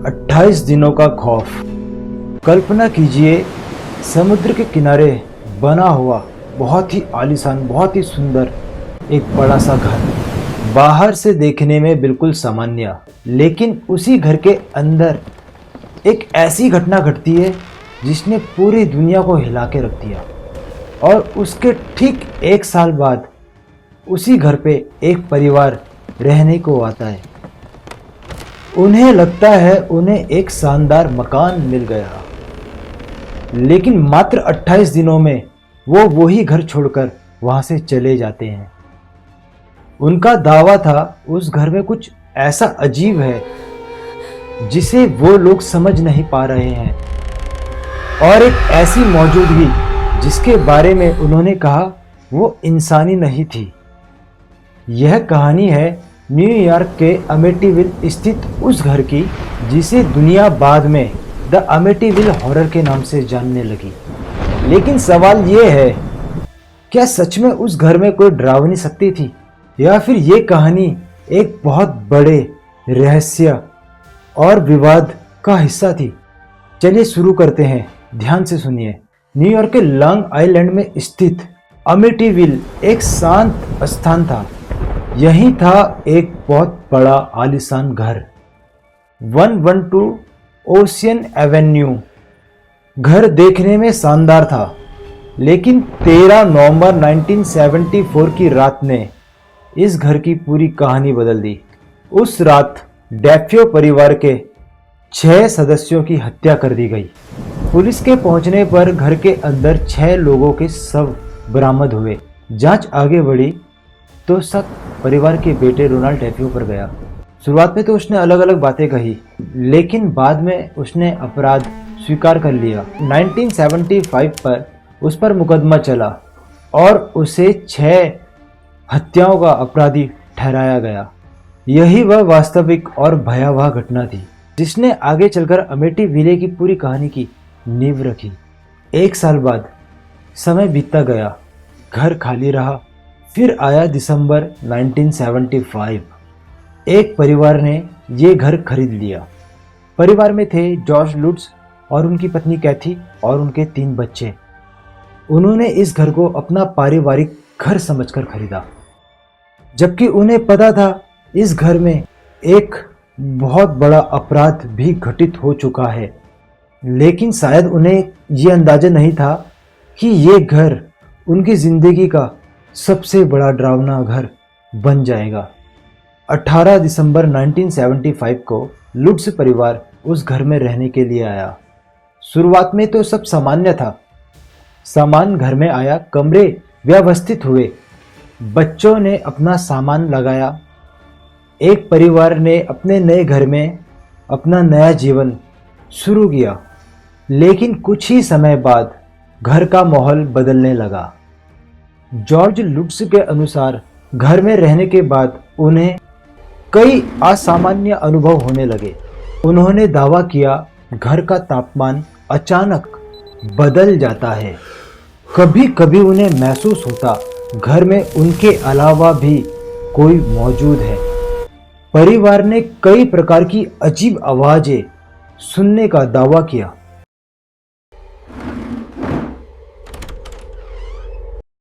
28 दिनों का खौफ। कल्पना कीजिए, समुद्र के किनारे बना हुआ बहुत ही आलीशान, बहुत ही सुंदर एक बड़ा सा घर। बाहर से देखने में बिल्कुल सामान्य, लेकिन उसी घर के अंदर एक ऐसी घटना घटती है जिसने पूरी दुनिया को हिला के रख दिया। और उसके ठीक 1 साल बाद उसी घर पे एक परिवार रहने को आता है। उन्हें लगता है उन्हें एक शानदार मकान मिल गया, लेकिन मात्र 28 दिनों में वो वही घर छोड़कर वहां से चले जाते हैं। उनका दावा था उस घर में कुछ ऐसा अजीब है जिसे वो लोग समझ नहीं पा रहे हैं, और एक ऐसी मौजूदगी जिसके बारे में उन्होंने कहा वो इंसानी नहीं थी। यह कहानी है न्यूयॉर्क के अमेटिविल स्थित उस घर की जिसे दुनिया बाद में द अमेटिविल हॉरर के नाम से जानने लगी। लेकिन सवाल ये है, क्या सच में उस घर में कोई डरावनी शक्ति थी, या फिर ये कहानी एक बहुत बड़े रहस्य और विवाद का हिस्सा थी? चलिए शुरू करते हैं, ध्यान से सुनिए। न्यूयॉर्क के लॉन्ग आइलैंड में स्थित अमेटिविल एक शांत स्थान था। यही था एक बहुत बड़ा आलीशान घर, 112 ओशियन एवेन्यू। घर देखने में शानदार था, लेकिन 13 नवंबर 1974 की रात ने इस घर की पूरी कहानी बदल दी। उस रात डेफियो परिवार के 6 सदस्यों की हत्या कर दी गई। पुलिस के पहुंचने पर घर के अंदर 6 लोगों के शव बरामद हुए। जांच आगे बढ़ी तो शक परिवार के बेटे रोनाल्ड डेफियो पर गया। शुरुआत में तो उसने अलग अलग बातें कही, लेकिन बाद में उसने अपराध स्वीकार कर लिया। 1975 पर उस पर मुकदमा चला और उसे 6 हत्याओं का अपराधी ठहराया गया। यही वह वास्तविक और भयावह घटना थी जिसने आगे चलकर अमेटिविले की पूरी कहानी की नींव रखी। 1 साल बाद समय बीतता गया, घर खाली रहा। फिर आया दिसंबर 1975। एक परिवार ने ये घर खरीद लिया। परिवार में थे जॉर्ज लुट्स और उनकी पत्नी कैथी और उनके 3 बच्चे। उन्होंने इस घर को अपना पारिवारिक घर समझकर खरीदा, जबकि उन्हें पता था इस घर में एक बहुत बड़ा अपराध भी घटित हो चुका है। लेकिन शायद उन्हें ये अंदाजा नहीं था कि ये घर उनकी जिंदगी का सबसे बड़ा डरावना घर बन जाएगा। 18 दिसंबर 1975 को लुट्स परिवार उस घर में रहने के लिए आया। शुरुआत में तो सब सामान्य था। सामान घर में आया, कमरे व्यवस्थित हुए, बच्चों ने अपना सामान लगाया। एक परिवार ने अपने नए घर में अपना नया जीवन शुरू किया। लेकिन कुछ ही समय बाद घर का माहौल बदलने लगा। जॉर्ज लुट्स के अनुसार घर में रहने के बाद उन्हें कई असामान्य अनुभव होने लगे। उन्होंने दावा किया घर का तापमान अचानक बदल जाता है। कभी कभी उन्हें महसूस होता घर में उनके अलावा भी कोई मौजूद है। परिवार ने कई प्रकार की अजीब आवाजें सुनने का दावा किया।